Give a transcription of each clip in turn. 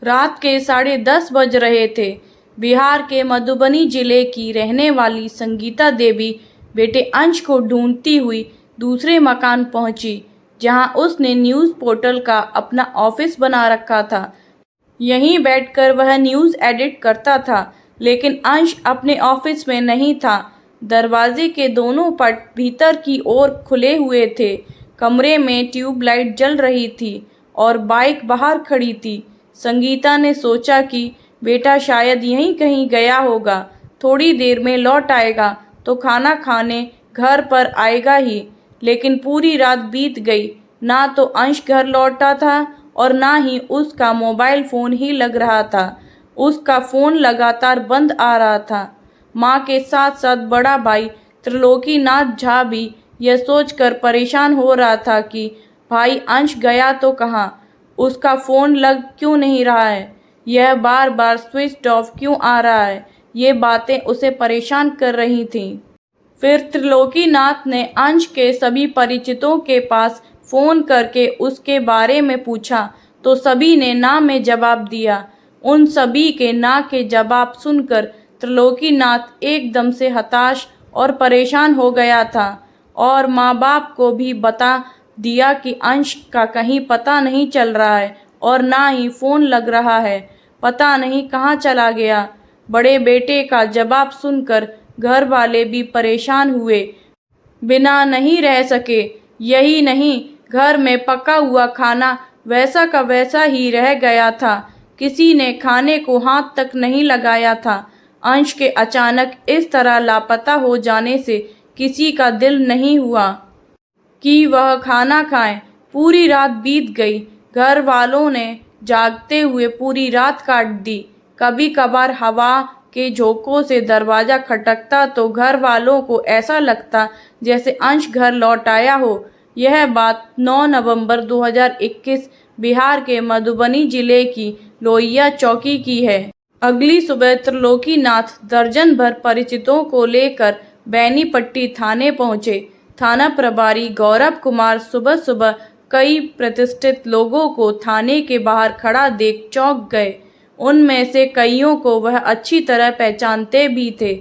रात के 10:30 बज रहे थे। बिहार के मधुबनी जिले की रहने वाली संगीता देवी बेटे अंश को ढूंढती हुई दूसरे मकान पहुंची, जहां उसने न्यूज़ पोर्टल का अपना ऑफिस बना रखा था। यहीं बैठकर वह न्यूज़ एडिट करता था, लेकिन अंश अपने ऑफिस में नहीं था। दरवाजे के दोनों पट भीतर की ओर खुले हुए थे। कमरे में ट्यूबलाइट जल रही थी और बाइक बाहर खड़ी थी। संगीता ने सोचा कि बेटा शायद यहीं कहीं गया होगा, थोड़ी देर में लौट आएगा तो खाना खाने घर पर आएगा ही। लेकिन पूरी रात बीत गई, ना तो अंश घर लौटा था और ना ही उसका मोबाइल फ़ोन ही लग रहा था। उसका फ़ोन लगातार बंद आ रहा था। माँ के साथ साथ बड़ा भाई त्रिलोकीनाथ झा भी यह सोचकर परेशान हो रहा था कि भाई अंश गया तो कहाँ, उसका फ़ोन लग क्यों नहीं रहा है, यह बार बार स्विच ऑफ क्यों आ रहा है। ये बातें उसे परेशान कर रही थीं। फिर त्रिलोकीनाथ ने अंश के सभी परिचितों के पास फ़ोन करके उसके बारे में पूछा, तो सभी ने ना में जवाब दिया। उन सभी के ना के जवाब सुनकर त्रिलोकीनाथ एकदम से हताश और परेशान हो गया था और माँ बाप को भी बता दिया कि अंश का कहीं पता नहीं चल रहा है और ना ही फ़ोन लग रहा है, पता नहीं कहाँ चला गया। बड़े बेटे का जवाब सुनकर घर वाले भी परेशान हुए, बिना नहीं रह सके। यही नहीं, घर में पका हुआ खाना वैसा का वैसा ही रह गया था, किसी ने खाने को हाथ तक नहीं लगाया था। अंश के अचानक इस तरह लापता हो जाने से किसी का दिल नहीं हुआ कि वह खाना खाएं। पूरी रात बीत गई। घर वालों ने जागते हुए पूरी रात काट दी। कभी कभार हवा के झोंकों से दरवाज़ा खटकता तो घर वालों को ऐसा लगता जैसे अंश घर लौट आया हो। यह बात 9 नवंबर 2021 बिहार के मधुबनी जिले की लोहिया चौकी की है। अगली सुबह त्रिलोकीनाथ दर्जन भर परिचितों को लेकर बेनीपट्टी थाने पहुंचे। थाना प्रभारी गौरव कुमार सुबह सुबह कई प्रतिष्ठित लोगों को थाने के बाहर खड़ा देख चौंक गए। उनमें से कईयों को वह अच्छी तरह पहचानते भी थे।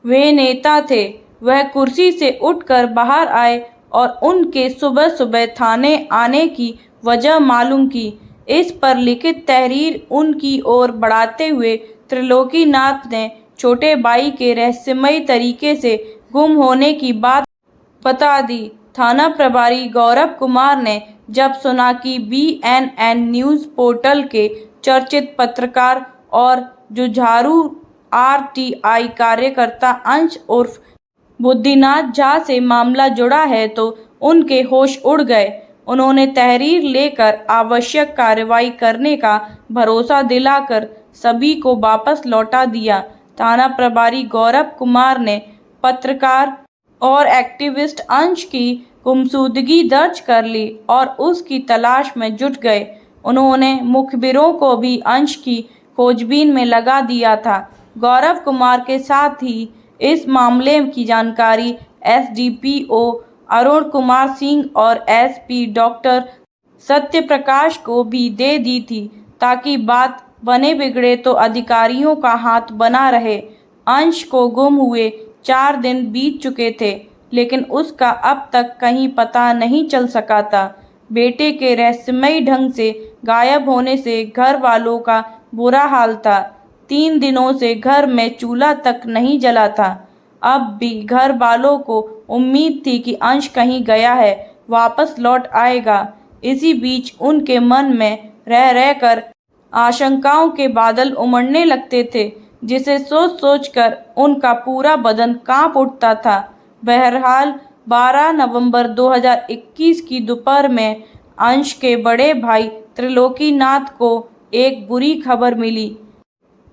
वे नेता थे। वह कुर्सी से उठकर बाहर आए और उनके सुबह सुबह थाने आने की वजह मालूम की। इस पर लिखित तहरीर उनकी ओर बढ़ाते हुए त्रिलोकीनाथ ने छोटे भाई के रहस्यमयी तरीके से गुम होने की बात बता दी। थाना प्रभारी गौरव कुमार ने जब सुना कि BNN न्यूज़ पोर्टल के चर्चित पत्रकार और जुझारू RTI कार्यकर्ता अंश उर्फ बुद्धिनाथ झा से मामला जुड़ा है तो उनके होश उड़ गए। उन्होंने तहरीर लेकर आवश्यक कार्रवाई करने का भरोसा दिलाकर सभी को वापस लौटा दिया। थाना प्रभारी गौरव कुमार ने पत्रकार और एक्टिविस्ट अंश की गुमशुदगी दर्ज कर ली और उसकी तलाश में जुट गए। उन्होंने मुखबिरों को भी अंश की खोजबीन में लगा दिया था। गौरव कुमार के साथ ही इस मामले की जानकारी SDPO अरुण कुमार सिंह और SP डॉक्टर सत्यप्रकाश को भी दे दी थी, ताकि बात बने बिगड़े तो अधिकारियों का हाथ बना रहे। अंश को गुम हुए 4 दिन बीत चुके थे, लेकिन उसका अब तक कहीं पता नहीं चल सका था। बेटे के रहस्यमयी ढंग से गायब होने से घर वालों का बुरा हाल था। 3 दिनों से घर में चूल्हा तक नहीं जला था। अब भी घर वालों को उम्मीद थी कि अंश कहीं गया है, वापस लौट आएगा। इसी बीच उनके मन में रह रहकर आशंकाओं के बादल उमड़ने लगते थे, जिसे सोच सोचकर उनका पूरा बदन कांप उठता था। बहरहाल 12 नवंबर 2021 की दोपहर में अंश के बड़े भाई त्रिलोकीनाथ को एक बुरी खबर मिली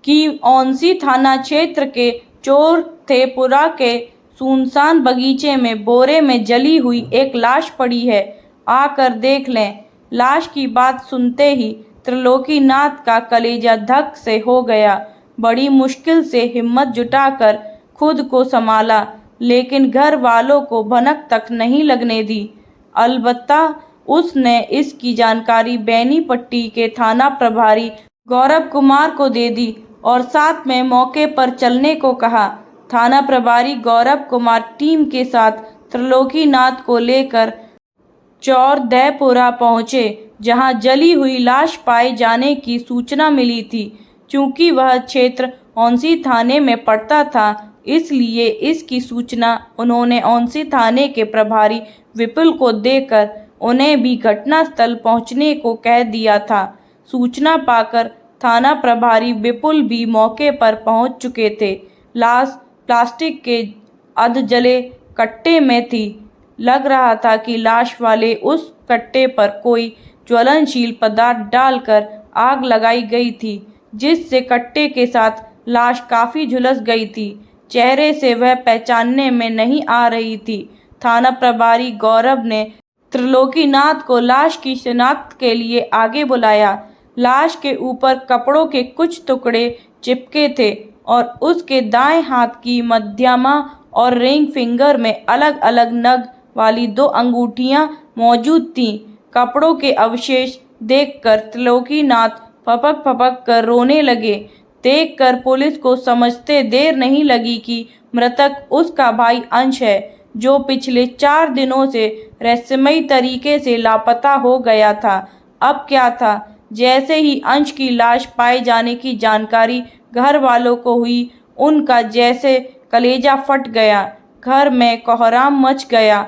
कि औंसी थाना क्षेत्र के चोरथेपुरा के सुनसान बगीचे में बोरे में जली हुई एक लाश पड़ी है, आकर देख लें। लाश की बात सुनते ही त्रिलोकीनाथ का कलेजा धक से हो गया। बड़ी मुश्किल से हिम्मत जुटाकर खुद को संभाला, लेकिन घर वालों को भनक तक नहीं लगने दी। अलबत्ता उसने इसकी जानकारी बेनीपट्टी के थाना प्रभारी गौरव कुमार को दे दी और साथ में मौके पर चलने को कहा। थाना प्रभारी गौरव कुमार टीम के साथ त्रिलोकीनाथ को लेकर चौरदहपुरा पहुंचे, जहां जली हुई लाश पाए जाने की सूचना मिली थी। चूंकि वह क्षेत्र औंसी थाने में पड़ता था, इसलिए इसकी सूचना उन्होंने औंसी थाने के प्रभारी विपुल को देकर उन्हें भी घटनास्थल पहुंचने को कह दिया था। सूचना पाकर थाना प्रभारी विपुल भी मौके पर पहुंच चुके थे। लाश प्लास्टिक के अधजले कट्टे में थी। लग रहा था कि लाश वाले उस कट्टे पर कोई ज्वलनशील पदार्थ डालकर आग लगाई गई थी, जिससे कट्टे के साथ लाश काफी झुलस गई थी। चेहरे से वह पहचानने में नहीं आ रही थी। थाना प्रभारी गौरव ने त्रिलोकीनाथ को लाश की शिनाख्त के लिए आगे बुलाया। लाश के ऊपर कपड़ों के कुछ टुकड़े चिपके थे और उसके दाएं हाथ की मध्यमा और रिंग फिंगर में अलग अलग नग वाली 2 अंगूठियां मौजूद थीं। कपड़ों के अवशेष देखकर त्रिलोकीनाथ फपक फपक कर रोने लगे। देखकर पुलिस को समझते देर नहीं लगी कि मृतक उसका भाई अंश है, जो पिछले 4 दिनों से रहस्यमयी तरीके से लापता हो गया था। अब क्या था, जैसे ही अंश की लाश पाए जाने की जानकारी घर वालों को हुई, उनका जैसे कलेजा फट गया। घर में कोहराम मच गया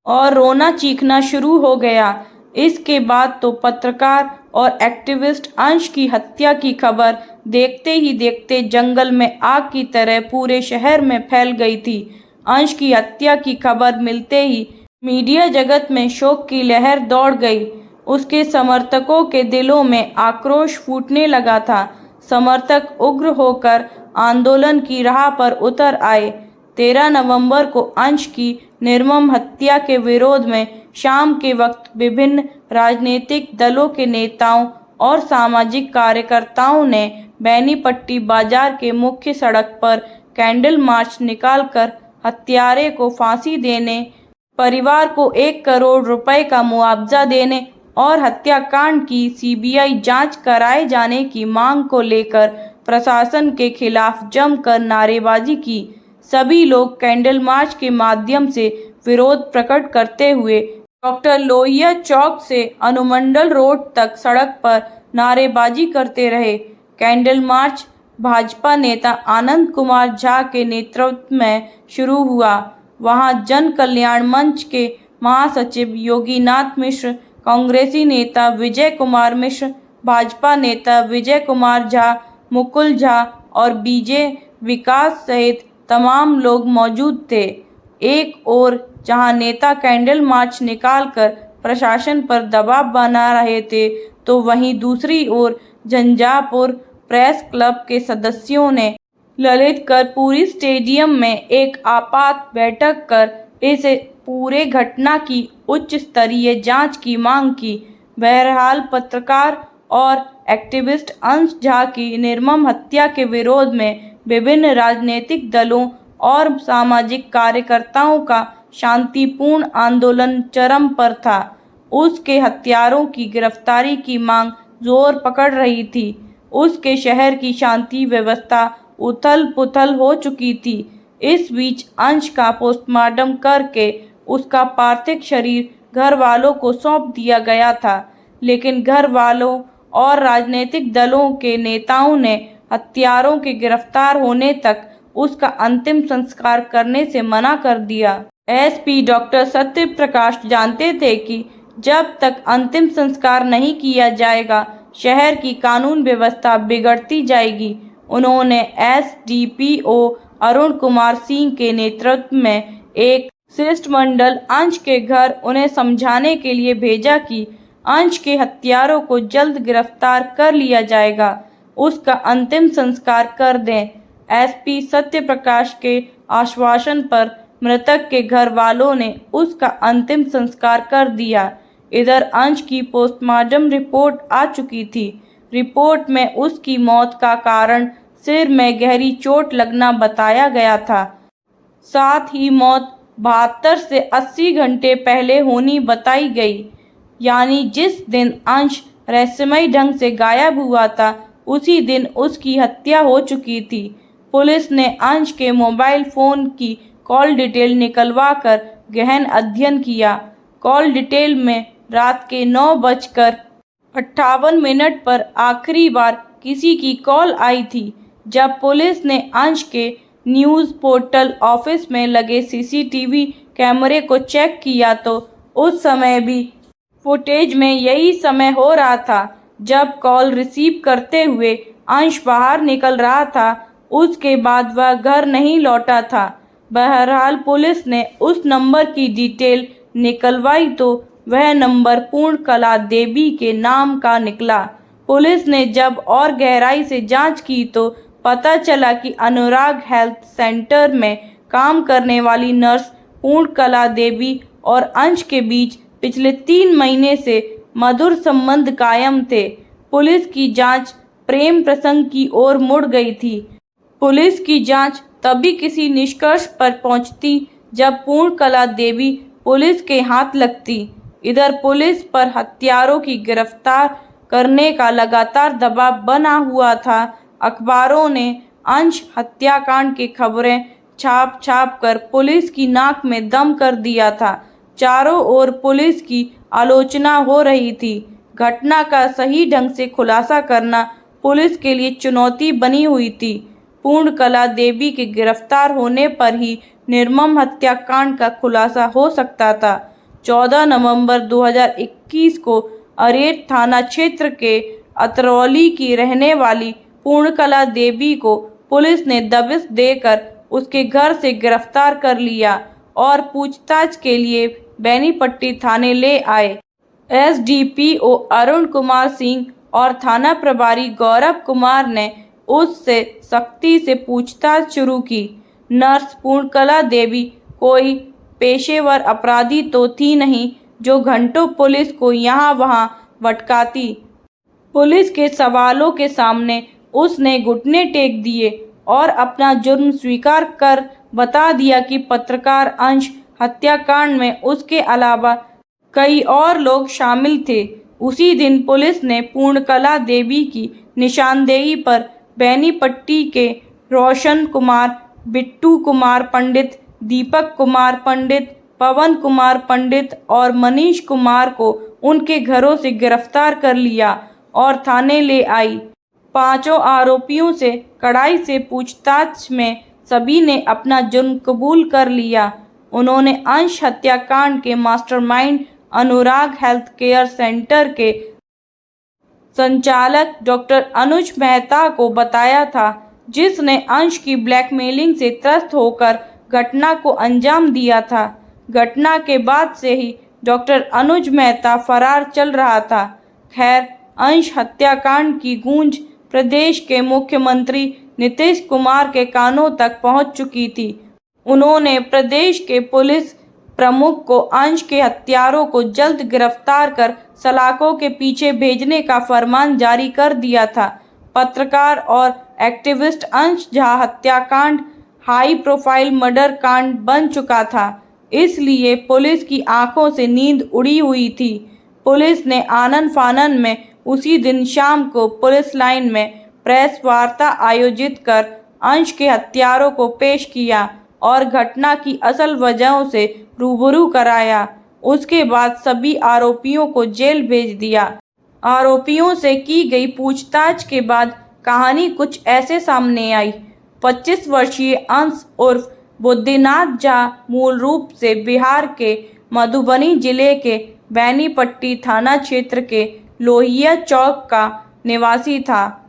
और रोना चीखना शुरू हो गया। इसके बाद तो पत्रकार और एक्टिविस्ट अंश की हत्या की खबर देखते ही देखते जंगल में आग की तरह पूरे शहर में फैल गई थी। अंश की हत्या की खबर मिलते ही मीडिया जगत में शोक की लहर दौड़ गई। उसके समर्थकों के दिलों में आक्रोश फूटने लगा था। समर्थक उग्र होकर आंदोलन की राह पर उतर आए। 13 नवंबर को अंश की निर्मम हत्या के विरोध में शाम के वक्त विभिन्न राजनीतिक दलों के नेताओं और सामाजिक कार्यकर्ताओं ने बेनीपट्टी बाजार के मुख्य सड़क पर कैंडल मार्च निकालकर हत्यारे को फांसी देने, परिवार को 1 करोड़ रुपए का मुआवजा देने और हत्याकांड की सीबीआई जांच कराए जाने की मांग को लेकर प्रशासन के खिलाफ जमकर नारेबाजी की। सभी लोग कैंडल मार्च के माध्यम से विरोध प्रकट करते हुए डॉक्टर लोहिया चौक से अनुमंडल रोड तक सड़क पर नारेबाजी करते रहे। कैंडल मार्च भाजपा नेता आनंद कुमार झा के नेतृत्व में शुरू हुआ। वहां जन कल्याण मंच के महासचिव योगीनाथ मिश्र, कांग्रेसी नेता विजय कुमार मिश्र, भाजपा नेता विजय कुमार झा, मुकुल झा और बीजे विकास सहित तमाम लोग मौजूद थे। एक ओर जहां नेता कैंडल मार्च निकालकर प्रशासन पर दबाव बना रहे थे, तो वहीं दूसरी ओर झंझारपुर प्रेस क्लब के सदस्यों ने ललित कर्पूरी स्टेडियम में एक आपात बैठक कर इस पूरे घटना की उच्च स्तरीय जांच की मांग की। बहरहाल पत्रकार और एक्टिविस्ट अंश झा की निर्मम हत्या के विरोध में विभिन्न राजनीतिक दलों और सामाजिक कार्यकर्ताओं का शांतिपूर्ण आंदोलन चरम पर था। उसके हत्यारों की गिरफ्तारी की मांग जोर पकड़ रही थी। उसके शहर की शांति व्यवस्था उथल-पुथल हो चुकी थी। इस बीच अंश का पोस्टमार्टम करके उसका पार्थिव शरीर घर वालों को सौंप दिया गया था, लेकिन घर वालों और राजनीतिक दलों के नेताओं ने हत्यारों के गिरफ्तार होने तक उसका अंतिम संस्कार करने से मना कर दिया। एसपी डॉक्टर सत्य प्रकाश जानते थे कि जब तक अंतिम संस्कार नहीं किया जाएगा, शहर की कानून व्यवस्था बिगड़ती जाएगी। उन्होंने एसडीपीओ अरुण कुमार सिंह के नेतृत्व में एक शिष्टमंडल अंश के घर उन्हें समझाने के लिए भेजा कि अंश के हत्यारों को जल्द गिरफ्तार कर लिया जाएगा, उसका अंतिम संस्कार कर दें। एसपी सत्य प्रकाश के आश्वासन पर मृतक के घर वालों ने उसका अंतिम संस्कार कर दिया। इधर अंश की पोस्टमार्टम रिपोर्ट आ चुकी थी। रिपोर्ट में उसकी मौत का कारण सिर में गहरी चोट लगना बताया गया था। साथ ही मौत 72 से 80 घंटे पहले होनी बताई गई, यानी जिस दिन अंश रहस्यमयी ढंग से गायब हुआ था उसी दिन उसकी हत्या हो चुकी थी। पुलिस ने अंश के मोबाइल फ़ोन की कॉल डिटेल निकलवा कर गहन अध्ययन किया। कॉल डिटेल में रात के 9:58 पर आखिरी बार किसी की कॉल आई थी। जब पुलिस ने अंश के न्यूज़ पोर्टल ऑफिस में लगे सीसीटीवी कैमरे को चेक किया तो उस समय भी फुटेज में यही समय हो रहा था जब कॉल रिसीव करते हुए अंश बाहर निकल रहा था। उसके बाद वह घर नहीं लौटा था। बहरहाल पुलिस ने उस नंबर की डिटेल निकलवाई तो वह नंबर पूर्णकला देवी के नाम का निकला। पुलिस ने जब और गहराई से जांच की तो पता चला कि अनुराग हेल्थ सेंटर में काम करने वाली नर्स पूर्णकला देवी और अंश के बीच पिछले 3 महीने से मधुर संबंध कायम थे। पुलिस की जांच प्रेम प्रसंग की ओर मुड़ गई थी। पुलिस की जांच तभी किसी निष्कर्ष पर पहुंचती जब पूर्णकला देवी पुलिस के हाथ लगती। इधर पुलिस पर हत्यारों की गिरफ्तार करने का लगातार दबाव बना हुआ था। अखबारों ने अंश हत्याकांड की खबरें छाप छाप कर पुलिस की नाक में दम कर दिया था। चारों ओर पुलिस की आलोचना हो रही थी। घटना का सही ढंग से खुलासा करना पुलिस के लिए चुनौती बनी हुई थी। पूर्णकला देवी के गिरफ्तार होने पर ही निर्मम हत्याकांड का खुलासा हो सकता था। 14 नवंबर 2021 को अरेर थाना क्षेत्र के अतरौली की रहने वाली पूर्णकला देवी को पुलिस ने दबिश देकर उसके घर से गिरफ्तार कर लिया और पूछताछ के लिए बेनीपट्टी थाने ले आए। एसडीपीओ अरुण कुमार सिंह और थाना प्रभारी गौरव कुमार ने उससे सख्ती से पूछताछ शुरू की। नर्स पूर्णकला देवी कोई पेशेवर अपराधी तो थी नहीं जो घंटों पुलिस को यहाँ वहाँ भटकाती। पुलिस के सवालों के सामने उसने घुटने टेक दिए और अपना जुर्म स्वीकार कर बता दिया कि पत्रकार अंश हत्याकांड में उसके अलावा कई और लोग शामिल थे। उसी दिन पुलिस ने पूर्णकला देवी की निशानदेही पर बेनीपट्टी के रोशन कुमार, बिट्टू कुमार पंडित, दीपक कुमार पंडित, पवन कुमार पंडित और मनीष कुमार को उनके घरों से गिरफ्तार कर लिया और थाने ले आई। पांचों आरोपियों से कड़ाई से पूछताछ में सभी ने अपना जुर्म कबूल कर लिया। उन्होंने अंश हत्याकांड के मास्टरमाइंड अनुराग हेल्थ केयर सेंटर के संचालक डॉक्टर अनुज मेहता को बताया था, जिसने अंश की ब्लैकमेलिंग से त्रस्त होकर घटना को अंजाम दिया था। घटना के बाद से ही डॉक्टर अनुज मेहता फरार चल रहा था। खैर, अंश हत्याकांड की गूंज प्रदेश के मुख्यमंत्री नीतीश कुमार के कानों तक पहुंच चुकी थी। उन्होंने प्रदेश के पुलिस प्रमुख को अंश के हत्यारों को जल्द गिरफ्तार कर सलाखों के पीछे भेजने का फरमान जारी कर दिया था। पत्रकार और एक्टिविस्ट अंश झा हत्याकांड हाई प्रोफाइल मर्डर कांड बन चुका था, इसलिए पुलिस की आंखों से नींद उड़ी हुई थी। पुलिस ने आनन फानन में उसी दिन शाम को पुलिस लाइन में प्रेस वार्ता आयोजित कर अंश के हत्यारों को पेश किया और घटना की असल वजहों से रूबरू कराया। उसके बाद सभी आरोपियों को जेल भेज दिया। आरोपियों से की गई पूछताछ के बाद कहानी कुछ ऐसे सामने आई। 25 वर्षीय अंश उर्फ बुद्धिनाथ झा मूल रूप से बिहार के मधुबनी जिले के बेनीपट्टी थाना क्षेत्र के लोहिया चौक का निवासी था।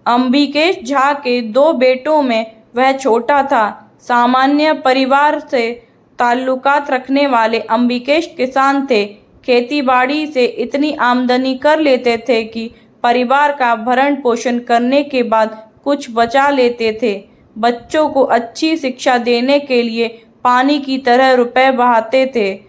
अंबिकेश झा के 2 बेटों में वह छोटा था। सामान्य परिवार से ताल्लुकात रखने वाले अंबिकेश किसान थे। खेतीबाड़ी से इतनी आमदनी कर लेते थे कि परिवार का भरण पोषण करने के बाद कुछ बचा लेते थे। बच्चों को अच्छी शिक्षा देने के लिए पानी की तरह रुपए बहाते थे।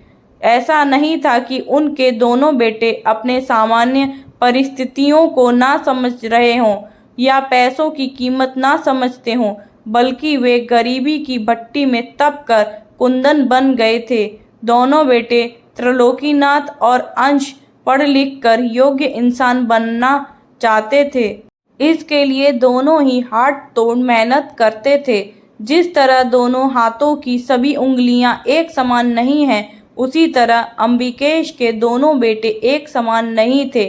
ऐसा नहीं था कि उनके दोनों बेटे अपने सामान्य परिस्थितियों को ना समझ रहे हों या पैसों की कीमत ना समझते हों, बल्कि वे गरीबी की भट्टी में तप कर कुंदन बन गए थे। दोनों बेटे त्रिलोकीनाथ और अंश पढ़ लिख कर योग्य इंसान बनना चाहते थे। इसके लिए दोनों ही हाथ तोड़ मेहनत करते थे। जिस तरह दोनों हाथों की सभी उंगलियां एक समान नहीं हैं, उसी तरह अंबिकेश के दोनों बेटे एक समान नहीं थे।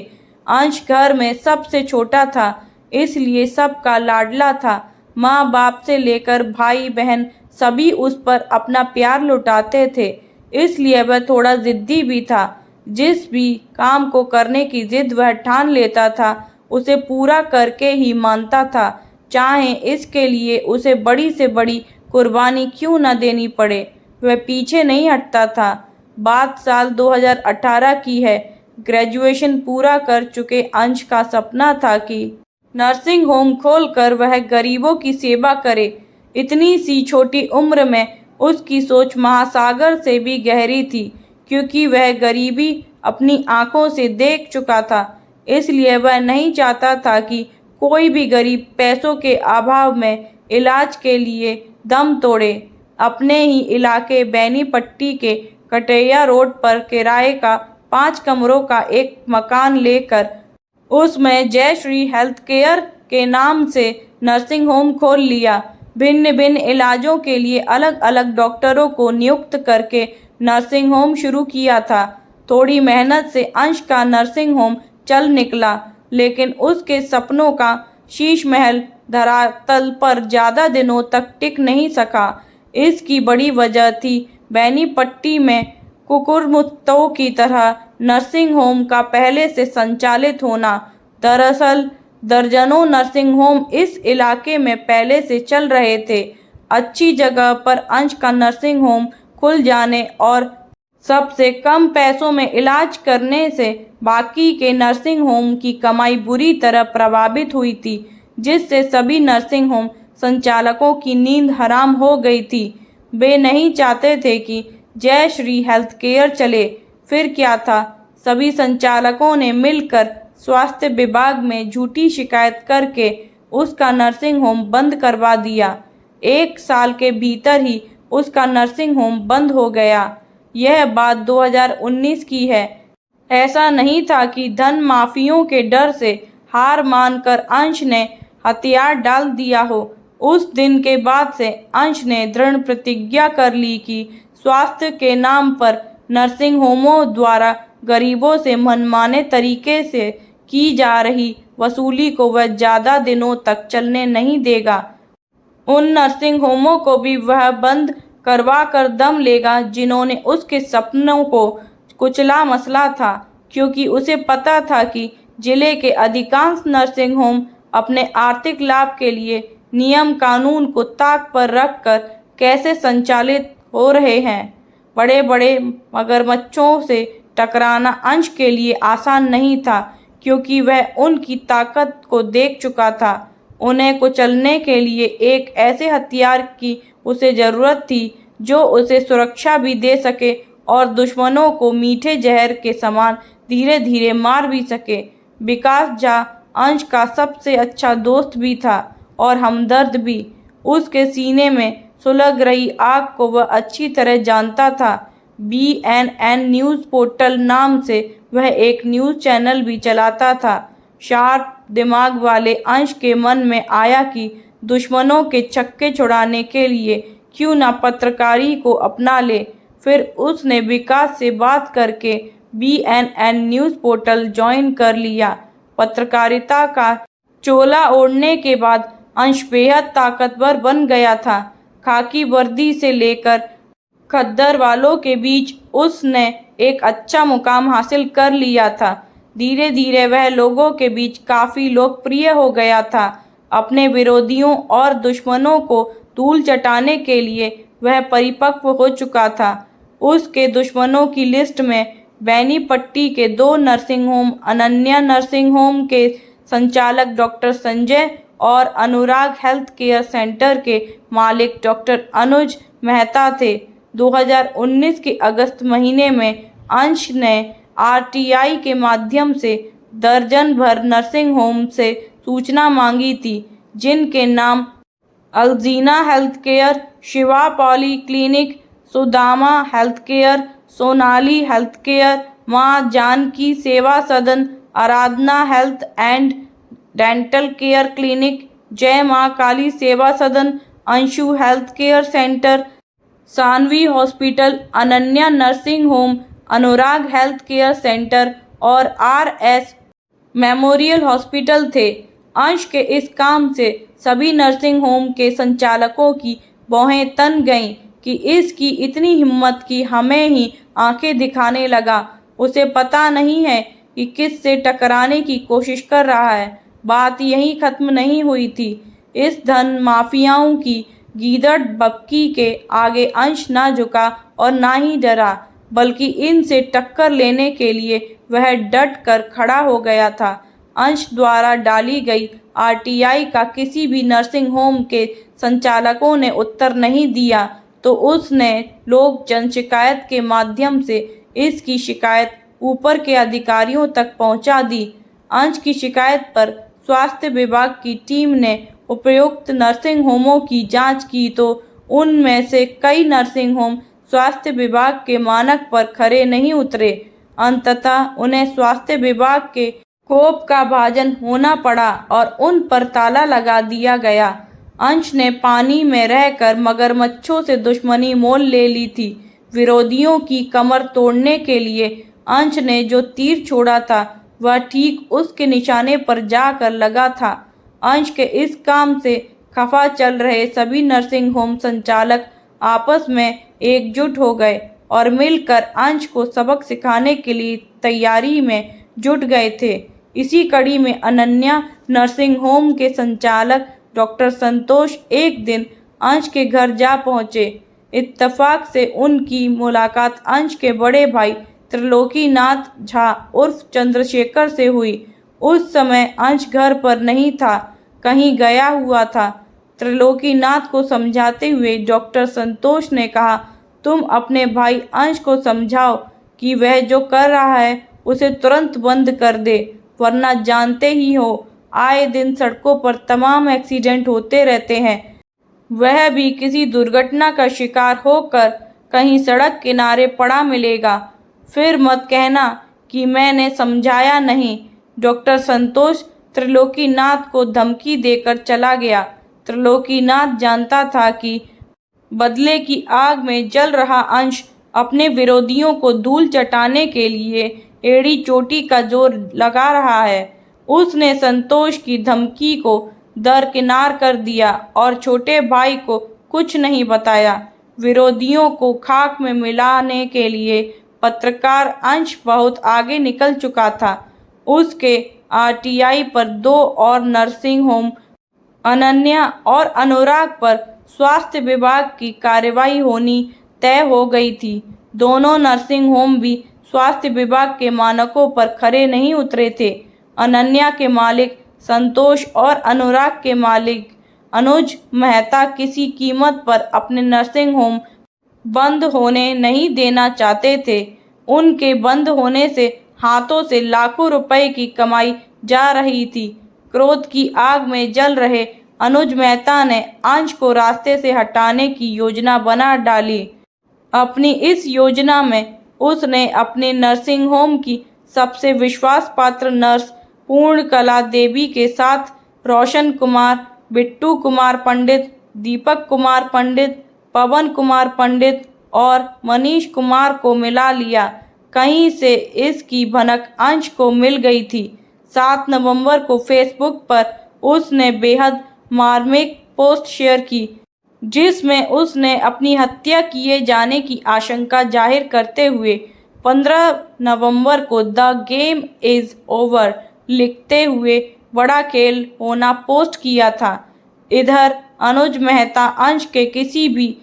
अंश घर में सबसे छोटा था, इसलिए सबका लाडला था। माँ बाप से लेकर भाई बहन सभी उस पर अपना प्यार लुटाते थे, इसलिए वह थोड़ा जिद्दी भी था। जिस भी काम को करने की जिद वह ठान लेता था, उसे पूरा करके ही मानता था, चाहे इसके लिए उसे बड़ी से बड़ी कुर्बानी क्यों न देनी पड़े। वह पीछे नहीं हटता था। बात साल 2018 की है। ग्रेजुएशन पूरा कर चुके अंश का सपना था कि नर्सिंग होम खोलकर वह गरीबों की सेवा करे। इतनी सी छोटी उम्र में उसकी सोच महासागर से भी गहरी थी, क्योंकि वह गरीबी अपनी आंखों से देख चुका था। इसलिए वह नहीं चाहता था कि कोई भी गरीब पैसों के अभाव में इलाज के लिए दम तोड़े। अपने ही इलाके बेनीपट्टी के कटैया रोड पर किराए का 5 कमरों का एक मकान लेकर उसमें जयश्री हेल्थ केयर के नाम से नर्सिंग होम खोल लिया। भिन्न भिन्न इलाजों के लिए अलग अलग डॉक्टरों को नियुक्त करके नर्सिंग होम शुरू किया था। थोड़ी मेहनत से अंश का नर्सिंग होम चल निकला, लेकिन उसके सपनों का शीश महल धरातल पर ज़्यादा दिनों तक टिक नहीं सका। इसकी बड़ी वजह थी बेनीपट्टी में कुकुरमुत्तों की तरह नर्सिंग होम का पहले से संचालित होना। दरअसल दर्जनों नर्सिंग होम इस इलाके में पहले से चल रहे थे। अच्छी जगह पर अंश का नर्सिंग होम खुल जाने और सबसे कम पैसों में इलाज करने से बाकी के नर्सिंग होम की कमाई बुरी तरह प्रभावित हुई थी, जिससे सभी नर्सिंग होम संचालकों की नींद हराम हो गई थी। वे नहीं चाहते थे कि जयश्री हेल्थ केयर चले। फिर क्या था, सभी संचालकों ने मिलकर स्वास्थ्य विभाग में झूठी शिकायत करके उसका नर्सिंग होम बंद करवा दिया। 1 साल के भीतर ही उसका नर्सिंग होम बंद हो गया। यह बात 2019 की है। ऐसा नहीं था कि धन माफियों के डर से हार मानकर अंश ने हथियार डाल दिया हो। उस दिन के बाद से अंश ने दृढ़ प्रतिज्ञा कर ली कि स्वास्थ्य के नाम पर नर्सिंग होमों द्वारा गरीबों से मनमाने तरीके से की जा रही वसूली को वह ज़्यादा दिनों तक चलने नहीं देगा। उन नर्सिंग होमों को भी वह बंद करवा कर दम लेगा जिन्होंने उसके सपनों को कुचला मसला था, क्योंकि उसे पता था कि जिले के अधिकांश नर्सिंग होम अपने आर्थिक लाभ के लिए नियम कानून को ताक पर रखकर कैसे संचालित हो रहे हैं। बड़े बड़े मगरमच्छों से टकराना अंश के लिए आसान नहीं था, क्योंकि वह उनकी ताकत को देख चुका था। उन्हें कुचलने के लिए एक ऐसे हथियार की उसे ज़रूरत थी जो उसे सुरक्षा भी दे सके और दुश्मनों को मीठे जहर के समान धीरे धीरे मार भी सके। विकास झा अंश का सबसे अच्छा दोस्त भी था और हमदर्द भी। उसके सीने में सुलग रही आग को वह अच्छी तरह जानता था। BNN न्यूज़ पोर्टल नाम से वह एक न्यूज़ चैनल भी चलाता था। शार्प दिमाग वाले अंश के मन में आया कि दुश्मनों के छक्के छुड़ाने के लिए क्यों न पत्रकारी को अपना ले। फिर उसने विकास से बात करके BNN न्यूज़ पोर्टल ज्वाइन कर लिया। पत्रकारिता का चोला ओढ़ने के बाद अंश बेहद ताकतवर बन गया था। खाकी वर्दी से लेकर खद्दर वालों के बीच उसने एक अच्छा मुकाम हासिल कर लिया था। धीरे धीरे वह लोगों के बीच काफ़ी लोकप्रिय हो गया था। अपने विरोधियों और दुश्मनों को धूल चटाने के लिए वह परिपक्व हो चुका था। उसके दुश्मनों की लिस्ट में बेनीपट्टी के 2 nursing home, Ananya nursing home के संचालक डॉक्टर संजय और अनुराग हेल्थ केयर सेंटर के मालिक डॉक्टर अनुज मेहता थे। 2019 के अगस्त महीने में अंश ने RTI के माध्यम से दर्जन भर नर्सिंग होम से सूचना मांगी थी, जिनके नाम Aljina health care, Shiva polyclinic, Sudama health care, Sonali health care, Maa Janaki Seva Sadan, Aradhana health and dental care clinic, Jai Maa Kali Seva Sadan, Anshu health care centre, Sanvi hospital, Ananya nursing home, Anurag health care centre और RS मेमोरियल हॉस्पिटल थे। अंश के इस काम से सभी नर्सिंग होम के संचालकों की भौहें तन गईं कि इसकी इतनी हिम्मत कि हमें ही आंखें दिखाने लगा। उसे पता नहीं है कि किस से टकराने की कोशिश कर रहा है। बात यहीं खत्म नहीं हुई थी। इस धन माफियाओं की गीदड़ बक्की के आगे अंश ना झुका और ना ही डरा, बल्कि इनसे टक्कर लेने के लिए वह डट कर खड़ा हो गया था। अंश द्वारा डाली गई RTI का किसी भी नर्सिंग होम के संचालकों ने उत्तर नहीं दिया तो उसने लोक जन शिकायत के माध्यम से इसकी शिकायत ऊपर के अधिकारियों तक पहुंचा दी। अंश की शिकायत पर स्वास्थ्य विभाग की टीम ने उपयुक्त नर्सिंग होमों की जांच की तो उनमें से कई नर्सिंग होम स्वास्थ्य विभाग के मानक पर खरे नहीं उतरे। अंततः उन्हें स्वास्थ्य विभाग के कोप का भाजन होना पड़ा और उन पर ताला लगा दिया गया। अंश ने पानी में रहकर मगरमच्छों से दुश्मनी मोल ले ली थी। विरोधियों की कमर तोड़ने के लिए अंश ने जो तीर छोड़ा था वह ठीक उसके निशाने पर जाकर लगा था। अंश के इस काम से खफा चल रहे सभी नर्सिंग होम संचालक आपस में एकजुट हो गए और मिलकर अंश को सबक सिखाने के लिए तैयारी में जुट गए थे। इसी कड़ी में अनन्या नर्सिंग होम के संचालक डॉक्टर संतोष एक दिन अंश के घर जा पहुंचे। इत्तफाक से उनकी मुलाकात अंश के बड़े भाई त्रिलोकीनाथ झा उर्फ चंद्रशेखर से हुई। उस समय अंश घर पर नहीं था, कहीं गया हुआ था। त्रिलोकीनाथ को समझाते हुए डॉक्टर संतोष ने कहा, तुम अपने भाई अंश को समझाओ कि वह जो कर रहा है उसे तुरंत बंद कर दे, वरना जानते ही हो आए दिन सड़कों पर तमाम एक्सीडेंट होते रहते हैं। वह भी किसी दुर्घटना का शिकार होकर कहीं सड़क किनारे पड़ा मिलेगा। फिर मत कहना कि मैंने समझाया नहीं। डॉक्टर संतोष त्रिलोकीनाथ को धमकी देकर चला गया। त्रिलोकीनाथ जानता था कि बदले की आग में जल रहा अंश अपने विरोधियों को धूल चटाने के लिए एड़ी चोटी का जोर लगा रहा है। उसने संतोष की धमकी को दरकिनार कर दिया और छोटे भाई को कुछ नहीं बताया। विरोधियों को खाक में मिलाने के लिए पत्रकार अंश बहुत आगे निकल चुका था। उसके RTI पर 2 और नर्सिंग होम अनन्या और अनुराग पर स्वास्थ्य विभाग की कार्रवाई होनी तय हो गई थी। दोनों नर्सिंग होम भी स्वास्थ्य विभाग के मानकों पर खरे नहीं उतरे थे। अनन्या के मालिक संतोष और अनुराग के मालिक अनुज मेहता किसी कीमत पर अपने नर्सिंग होम बंद होने नहीं देना चाहते थे। उनके बंद होने से हाथों से लाखों रुपए की कमाई जा रही थी। क्रोध की आग में जल रहे अनुज मेहता ने अंश को रास्ते से हटाने की योजना बना डाली। अपनी इस योजना में उसने अपने नर्सिंग होम की सबसे विश्वास पात्र नर्स पूर्णकला देवी के साथ रोशन कुमार, बिट्टू कुमार पंडित, दीपक कुमार पंडित, पवन कुमार पंडित और मनीष कुमार को मिला लिया। कहीं से इसकी भनक अंश को मिल गई थी। 7 नवंबर को फेसबुक पर उसने बेहद मार्मिक पोस्ट शेयर की, जिसमें उसने अपनी हत्या किए जाने की आशंका जाहिर करते हुए 15 नवंबर को द गेम इज ओवर लिखते हुए बड़ा खेल होना पोस्ट किया था। इधर अनुज मेहता अंश के किसी भी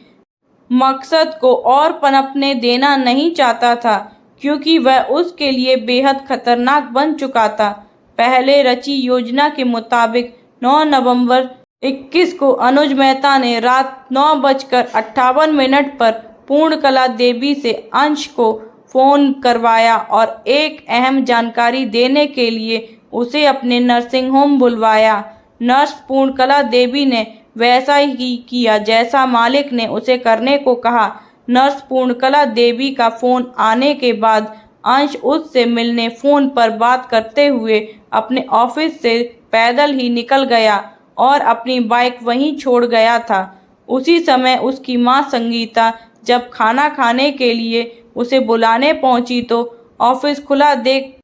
मकसद को और पनपने देना नहीं चाहता था, क्योंकि वह उसके लिए बेहद खतरनाक बन चुका था। पहले रची योजना के मुताबिक 9 नवंबर 21 को अनुज मेहता ने रात 9:58 पर पूर्णकला देवी से अंश को फ़ोन करवाया और एक अहम जानकारी देने के लिए उसे अपने नर्सिंग होम बुलवाया। नर्स पूर्णकला देवी ने वैसा ही किया जैसा मालिक ने उसे करने को कहा। नर्स पूर्णकला देवी का फ़ोन आने के बाद अंश उससे मिलने फ़ोन पर बात करते हुए अपने ऑफिस से पैदल ही निकल गया और अपनी बाइक वहीं छोड़ गया था। उसी समय उसकी मां संगीता जब खाना खाने के लिए उसे बुलाने पहुंची तो ऑफिस खुला देख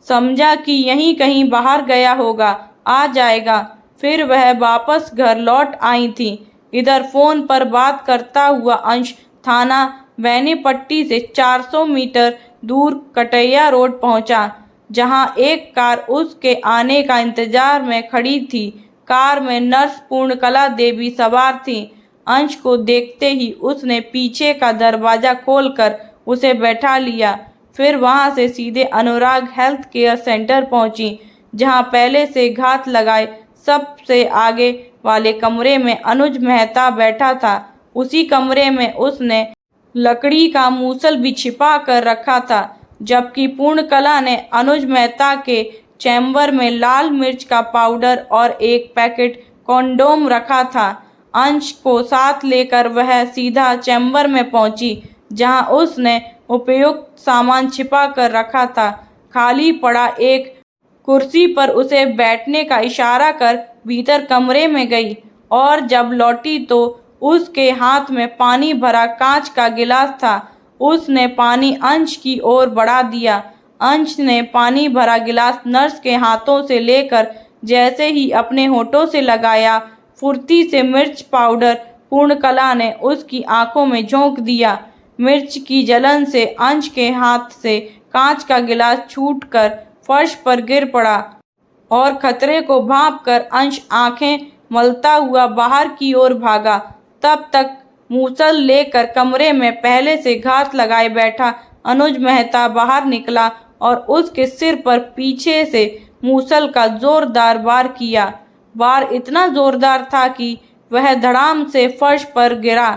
समझा कि यहीं कहीं बाहर गया होगा, आ जाएगा। फिर वह वापस घर लौट आई थी। इधर फोन पर बात करता हुआ अंश थाना बेनीपट्टी से 400 मीटर दूर कटैया रोड पहुंचा, जहां एक कार उसके आने का इंतजार में खड़ी थी। कार में नर्स पूर्णकला देवी सवार थी। अंश को देखते ही उसने पीछे का दरवाजा खोलकर उसे बैठा लिया। फिर वहां से सीधे अनुराग हेल्थ केयर सेंटर पहुंची, जहां पहले से घात लगाए सबसे आगे वाले कमरे में अनुज मेहता बैठा था। उसी कमरे में उसने लकड़ी का मूसल भी छिपा कर रखा था, जबकि पूर्णकला ने अनुज मेहता के चैम्बर में लाल मिर्च का पाउडर और एक पैकेट कॉन्डोम रखा था। अंश को साथ लेकर वह सीधा चैम्बर में पहुंची, जहां उसने उपयुक्त सामान छिपा कर रखा था। खाली पड़ा एक कुर्सी पर उसे बैठने का इशारा कर भीतर कमरे में गई और जब लौटी तो उसके हाथ में पानी भरा कांच का गिलास था। उसने पानी अंश की ओर बढ़ा दिया। अंश ने पानी भरा गिलास नर्स के हाथों से लेकर जैसे ही अपने होठों से लगाया, फुर्ती से मिर्च पाउडर पूर्णकला ने उसकी आंखों में झोंक दिया। मिर्च की जलन से अंश के हाथ से कांच का गिलास छूटकर फर्श पर गिर पड़ा और खतरे को भांपकर अंश आंखें मलता हुआ बाहर की ओर भागा। तब तक मूसल लेकर कमरे में पहले से घात लगाए बैठा अनुज मेहता बाहर निकला और उसके सिर पर पीछे से मूसल का जोरदार वार किया। वार इतना जोरदार था कि वह धड़ाम से फर्श पर गिरा।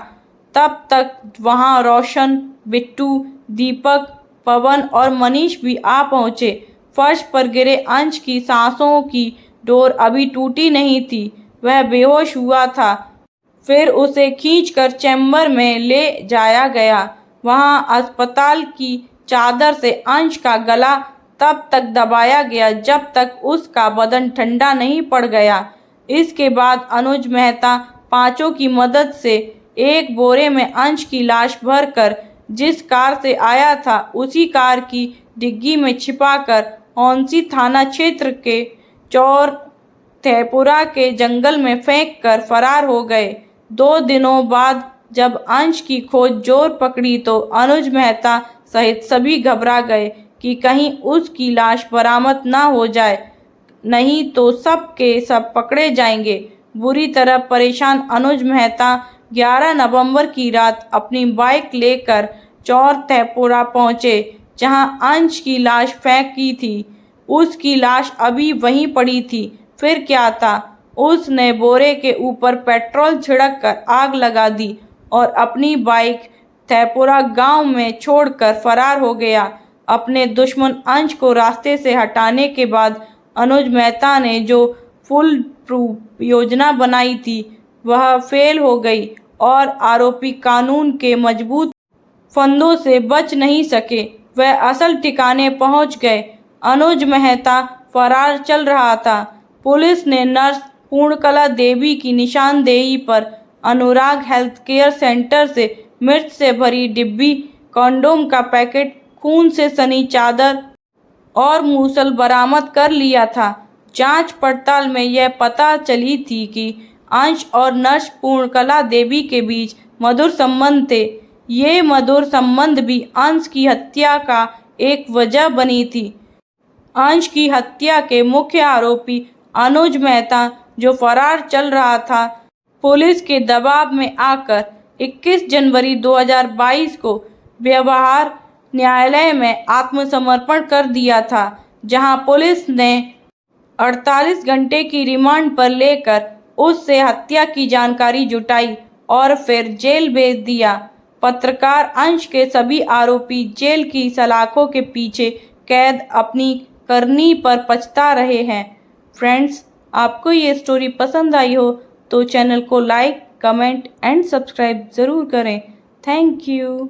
तब तक वहां रोशन, बिट्टू, दीपक, पवन और मनीष भी आ पहुंचे। फर्श पर गिरे अंश की सांसों की डोर अभी टूटी नहीं थी। वह बेहोश हुआ था। फिर उसे खींचकर चैम्बर में ले जाया गया। वहां अस्पताल की चादर से अंश का गला तब तक दबाया गया जब तक उसका बदन ठंडा नहीं पड़ गया। इसके बाद अनुज मेहता पांचों की मदद से एक बोरे में अंश की लाश भरकर जिस कार से आया था उसी कार की डिग्गी में छिपाकर औंसी थाना क्षेत्र के चौर तहपुरा के जंगल में फेंक कर फरार हो गए। 2 दिनों बाद जब अंश की खोज जोर पकड़ी तो अनुज मेहता सहित सभी घबरा गए कि कहीं उसकी लाश बरामद ना हो जाए, नहीं तो सब के सब पकड़े जाएंगे। बुरी तरह परेशान अनुज मेहता 11 नवंबर की रात अपनी बाइक लेकर चौर तहपुरा पहुंचे, जहां अंश की लाश फेंकी थी। उसकी लाश अभी वहीं पड़ी थी। फिर क्या था, उसने बोरे के ऊपर पेट्रोल छिड़क कर आग लगा दी और अपनी बाइक तहपुरा गांव में छोड़कर फरार हो गया। अपने दुश्मन अंश को रास्ते से हटाने के बाद अनुज मेहता ने जो फुल प्रूफ योजना बनाई थी वह फेल हो गई और आरोपी कानून के मजबूत फंदों से बच नहीं सके। वह असल ठिकाने पहुंच गए। अनुज मेहता फरार चल रहा था। पुलिस ने नर्स पूर्णकला देवी की निशानदेही पर अनुराग हेल्थ केयर सेंटर से मिर्च से भरी डिब्बी, कॉन्डोम का पैकेट, खून से सनी चादर और मूसल बरामद कर लिया था। जांच पड़ताल में यह पता चली थी कि अंश और नर्स पूर्णकला देवी के बीच मधुर संबंध थे। ये मधुर संबंध भी अंश की हत्या का एक वजह बनी थी। अंश की हत्या के मुख्य आरोपी अनुज मेहता जो फरार चल रहा था, पुलिस के दबाव में आकर 21 जनवरी 2022 को व्यवहार न्यायालय में आत्मसमर्पण कर दिया था, जहां पुलिस ने 48 घंटे की रिमांड पर लेकर उससे हत्या की जानकारी जुटाई और फिर जेल भेज दिया। पत्रकार अंश के सभी आरोपी जेल की सलाखों के पीछे कैद अपनी करनी पर पछता रहे हैं। फ्रेंड्स, आपको ये स्टोरी पसंद आई हो तो चैनल को लाइक, कमेंट एंड सब्सक्राइब ज़रूर करें। Thank you.